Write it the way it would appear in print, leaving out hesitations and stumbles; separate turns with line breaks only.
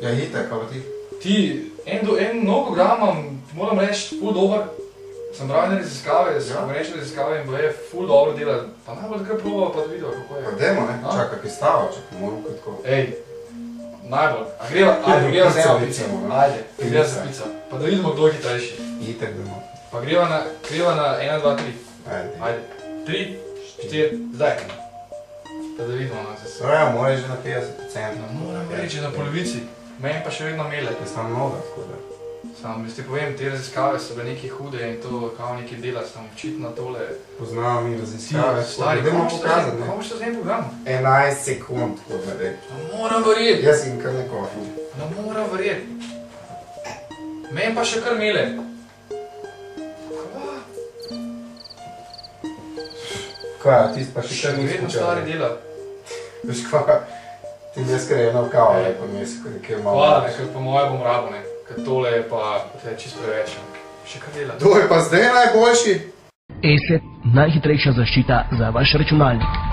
Ja, hitek, kaj pa ti?
Ti, en nov program imam, moram reči, ful dober. Sem bral ene raziskave, konkurenčne raziskave in boje ful dobro dela. Pa najbolj takrat probava pa da videva, kako je.
Pa dajmo, ne? Čakaj, kaj stava, čakaj, moram kaj tako.
Ej, najbolj. A greva z eno pico. Ajde, greva z pico. Pa da vidimo, kdo je hitrejši.
Hitek dajmo.
Pa greva na 1, 2, 3. Ajde. 3, 4, zdaj. Pa da vidimo, no, se
Sraja, mora že na 50%.
moram reči, na polovici. Meni pa še vedno mele.
Jaz tam mnogo, tako da.
Sam, jaz ti povem, te raziskave so bile nekaj hude in to kao nekaj dela, sem očitno tole...
Poznamo mi raziskave.
Stari,
Dajmo pokazati, ne?
kako boš to z enim programom?
11 sekund, kot me reči.
Moram verjeti.
Jaz sem kar neko.
Moram verjeti. Meni pa še kar mele.
Kaj, tist pa še kar nismo
vedno stari dela.
Veš kva, ti bi jaz kar eno kavo lepo mesec, ker malo...
Hvala, ne, ker po moje bom rabo, ne. Ker tole je pa čist preveč. Še kar dela.
To je pa zdaj najboljši?
ESET, najhitrejša zaščita za vaš računalnik.